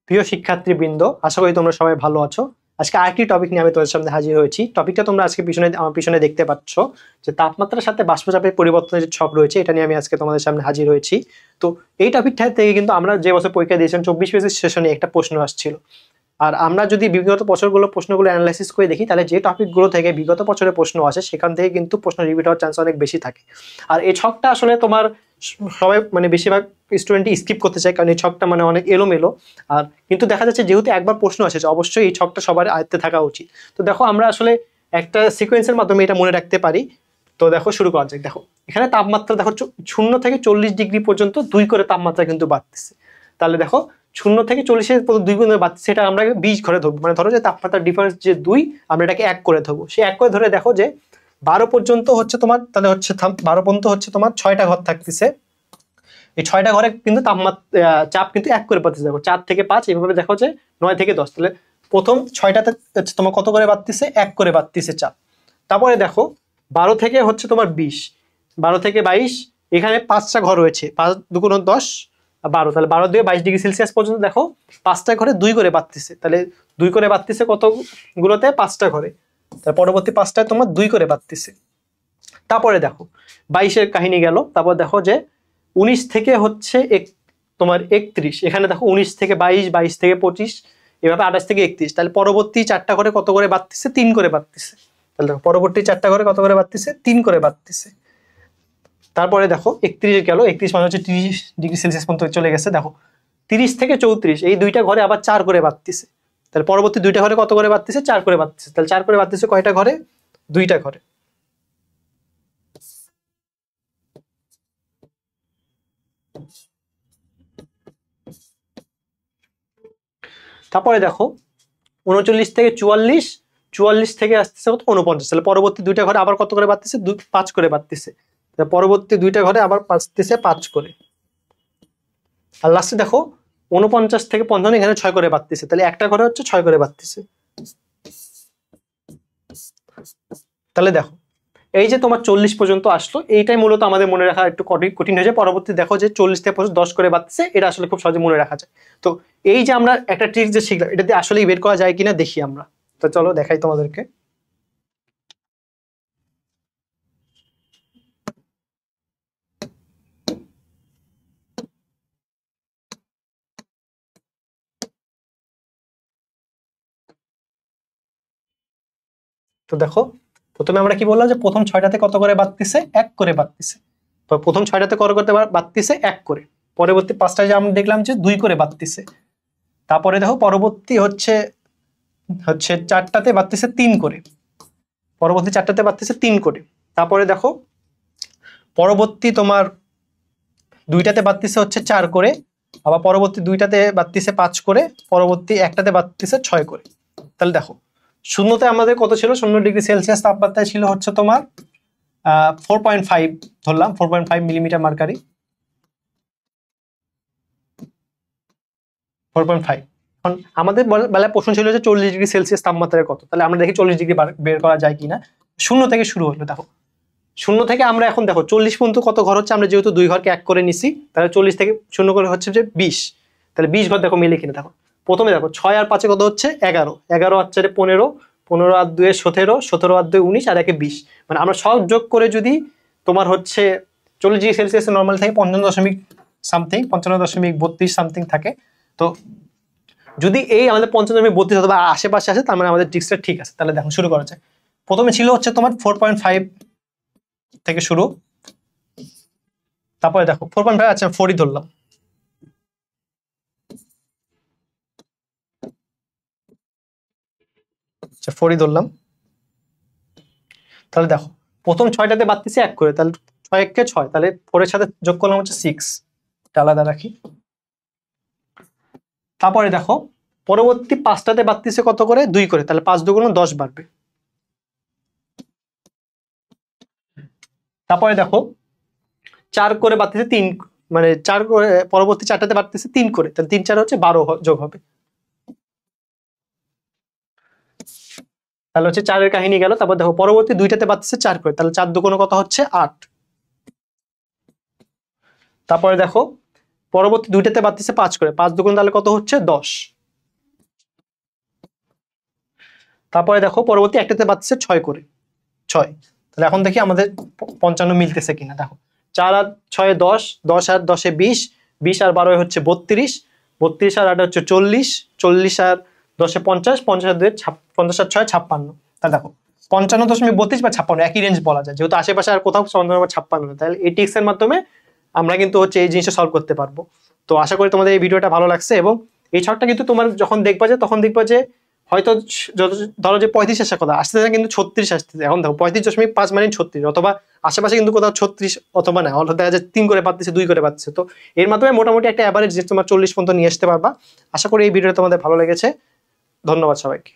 প্রিয় শিক্ষার্থীবৃন্দ, আশা করি তোমরা সবাই ভালো আছো। আজকে আরেকটি টপিক নিয়ে আমি তোমাদের সামনে হাজির হয়েছি। টপিকটা তোমরা আজকে আমার পিছনে দেখতে পাচ্ছ, যে তাপমাত্রার সাথে বাষ্পচাপের পরিবর্তনের যে ছক রয়েছে, এটা নিয়ে আমি আজকে তোমাদের সামনে হাজির হয়েছি। তো এই টপিকটা থেকে কিন্তু আমরা যে বছর পরীক্ষা দিয়েছিলাম 24 পেজের সেশনে একটা প্রশ্ন আসছিল। আর আমরা যদি বিগত প্রশ্নগুলো অ্যানালাইসিস করে দেখি, তাহলে যে টপিকগুলো থেকে বিগত বছরের প্রশ্ন আসে সেখান থেকে কিন্তু প্রশ্ন রিপিট হওয়ার চান্স অনেক বেশি থাকে। আর এই ছকটা আসলে তোমার সবাই বেশিরভাগ স্টুডেন্টই স্কিপ করতে চায়, কারণ এই ছকটা অনেক এলোমেলো। আর কিন্তু দেখা যাচ্ছে যেহেতু একবার প্রশ্ন আসে, অবশ্যই এই ছকটা সবার আয়ত্তে থাকা উচিত। তো দেখো, আমরা আসলে একটা সিকোয়েন্সের মাধ্যমে এটা মনে রাখতে পারি। তো দেখো, শুরু করা যাক। দেখো, এখানে তাপমাত্রা দেখো 0 থেকে 40 ডিগ্রি পর্যন্ত 2 করে তাপমাত্রা কিন্তু বাড়তেছে। তাহলে দেখো, 0 থেকে 40-এর 2 গুণ বাড়ছে, সেটা আমরা 20 ঘরে ধরবো। ধরো যে তাপমাত্রার ডিফারেন্স যে 2, আমরা এটাকে 1 করে ধরবো। সেই 1 করে ধরে দেখো যে 12 পর্যন্ত হচ্ছে তোমার, তাহলে হচ্ছে 12 পর্যন্ত হচ্ছে তোমার 6টা ঘর থাকতেছে। এই 6টা ঘরে কিন্তু তাপমাত্রা চাপ কিন্তু 1 করে বাড়তেছে। দেখো 4 থেকে 5, এইভাবে দেখো যে 9 থেকে 10। তাহলে প্রথম 6টাতে তোমার কত করে বাড়তেছে? 1 করে বাড়তেছে চাপ। তারপরে দেখো 12 থেকে হচ্ছে তোমার 20, 12 থেকে 22, এখানে 5টা ঘর রয়েছে। 5 2 10 12, তাহলে 12 দিয়ে 22 ডিগ্রি সেলসিয়াস পর্যন্ত দেখো 5টা ঘরে 2 করে বাড়তেছে। তাহলে 2 করে বাড়তেছে কতগুলোতে? 5টা ঘরে। তার পরবর্তী 5টায় তোমার 2 করে বাড়তেছে। তারপরে দেখো 22-এর কাহিনী গেল। তারপর দেখো যে 19 থেকে হচ্ছে তোমার 31, এখানে দেখো 19 থেকে 22, 22 থেকে 25, এভাবে 28 থেকে 31। তাহলে পরবর্তী 4টা ঘরে কত করে বাড়তেছে? 3 করে বাড়তেছে। তাহলে দেখো পরবর্তী 4টা ঘরে কত করে বাড়তেছে? 3 করে বাড়তেছে। তারপরে দেখো 31 গেল, 31 মানে হচ্ছে 30 ডিগ্রি সেলসিয়াস পর্যন্ত চলে গেছে। দেখো 30 থেকে 34, এই 2টা ঘরে আবার 4 করে বাড়তেছে। তাহলে পরবর্তী 2টা ঘরে কত করে বাড়তেছে? 4 করে বাড়তেছে। তাহলে 4 করে বাড়তেছে কয়টা ঘরে? 2টা ঘরে। তারপরে দেখো 39 থেকে 44, 44 থেকে আসতেছে কত? 49। তাহলে পরবর্তী 2টা ঘরে আবার কত করে বাড়তেছে? 5 করে বাড়তেছে। পরবর্তী 2টা ঘরে আবার বাড়তেছে 5 করে। আর লাস্টে দেখো 49 থেকে 55, এখানে 6 করে বাড়তেছে। তাহলে একটা ঘরে হচ্ছে 6 করে বাড়তেছে। তাহলে দেখো, এই যে তোমার 40 পর্যন্ত আসলো, এইটাই মূলত আমাদের মনে রাখা একটু কঠিন হয়ে যায়। পরবর্তী দেখো যে 40 থেকে 10 করে বাড়তেছে, এটা আসলে খুব সহজে মনে রাখা যায়। তো এই যে আমরা একটা ট্রিক যে শিখলাম, এটা দিয়ে আসলেই বের করা যায় কিনা দেখি আমরা। তো চলো দেখাই তোমাদেরকে। তো দেখো, প্রথমে আমরা কি বললাম যে প্রথম 6টাতে কত করে বাড়তেছে? 1 করে বাড়তেছে। তো প্রথম 6টাতে কত করতে বাড়তেছে? 1 করে। পরবর্তী 5টায় যে আমরা দেখলাম যে 2 করে বাড়তেছে। তারপরে দেখো পরবর্তী হচ্ছে 4টাতে বাড়তেছে 3 করে। পরবর্তী 4টাতে বাড়তেছে 3 করে। তারপরে দেখো পরবর্তী তোমার 2টাতে বাড়তেছে হচ্ছে 4 করে। আবার পরবর্তী 2টাতে বাড়তেছে 5 করে। পরবর্তী 1টাতে বাড়তেছে 6 করে। তাহলে দেখো, শূন্যতে আমাদের কত ছিল? 0 ডিগ্রি সেলসিয়াস তাপমাত্রায় ছিল হচ্ছে তোমার 4.5 ধরলাম, 4.5 মিলিমিটার মার্কারি। 4.5। এখন আমাদের বেলায় প্রশ্ন ছিল যে 40 ডিগ্রি সেলসিয়াস তাপমাত্রায় কত। তাহলে আমরা দেখি 40 ডিগ্রি বের করা যায় কিনা। 0 থেকে শুরু হলো। দেখো 0 থেকে আমরা এখন দেখো 40 পর্যন্ত কত ঘর হচ্ছে? আমরা যেহেতু 2 ঘরকে 1 করে নিছি, তাহলে 40 থেকে 0 করে হচ্ছে যে 20। তাহলে 20 ঘর দেখো মিলে কিনা। দেখো প্রথমে দেখো 6 আর 5 কত হচ্ছে? 11, 11 আর 4 15, 15 আর 2 17, 17 আর 2 19, আর 1 20। আমরা সব যোগ করে যদি তোমার হচ্ছে 40 ডিগ্রি সেলসিয়াস নর্মাল থাকে 55.32 সামথিং থাকে। তো যদি এই আমাদের 55.32 অথবা আশেপাশে আসে, তার মানে আমাদের ট্রিক্সটা ঠিক আছে। তাহলে দেখো শুরু করা যায়। প্রথমে ছিল হচ্ছে তোমার 4.5 থেকে শুরু। তারপরে দেখো 4.5, আচ্ছা 4ই ধরলাম। আচ্ছা 4ই ধরলাম। তাহলে দেখো প্রথম 6টাতে বাড়তেছে 1 করে। তাহলে 6 1 কে 6, তাহলে 4 এর সাথে যোগ করলাম হচ্ছে 6, এটা আলাদা রাখি। তারপরে দেখো পরবর্তী 5টাতে বাড়তেছে কত করে? 2 করে। তাহলে 5 2 10 বাড়বে। তারপরে দেখো 4 করে বাড়তেছে 3, 4 করে। পরবর্তী 4টাতে বাড়তেছে 3 করে। তাহলে 3 4 হচ্ছে 12 যোগ হবে। তাহলে হচ্ছে 4-এর কাহিনী গেল। তারপর দেখো পরবর্তী 2টাতে বাড়তেছে 4 করে। তাহলে 4 2 কত হচ্ছে? 8। তারপরে দেখো পরবর্তী 2টাতে বাড়তেছে 5 করে। 5 2 তাহলে কত হচ্ছে? 10। তারপরে দেখো পরবর্তী একটাতে পাচ্ছে 6 করে 6। তাহলে এখন দেখি আমাদের 55 মিলতেছে কিনা। দেখো 4 আর 6 10, 10 আর 10 20, 20 আর 12 হচ্ছে 32, 32 আর 8 হচ্ছে 40, 40 আর 10 50, 50 আর 2 50 আর 6 56। তাহলে দেখো 55.32 বা 56 একই রেঞ্জ বলা যায়, যেহেতু আশেপাশে আর কোথাও 56 না, তাহলে এই টিক্স এর মাধ্যমে আমরা কিন্তু হচ্ছে এই জিনিসটা সলভ করতে পারবো। তো আশা করি তোমাদের এই ভিডিওটা ভালো লাগছে, এবং এই ছকটা কিন্তু তোমার যখন দেখবা যে তখন দেখবা যে হয়তো ধরো যে 35 আসার কথা আসতেছে কিন্তু 36 আসতেছে। এখন দেখো 35.5 মানে 36, অথবা আশেপাশে কিন্তু কোথাও 36 অথবা না, অথবা দেখা যায় 3 করে পাচ্ছে 2 করে পাচ্ছে। তো এর মাধ্যমে মোটামুটি একটা অ্যাভারেজ যে তোমার 40 পর্যন্ত নিয়ে আসতে পারবা। আশা করি এই ভিডিওটা তোমাদের ভালো লেগেছে। ধন্যবাদ সবাইকে।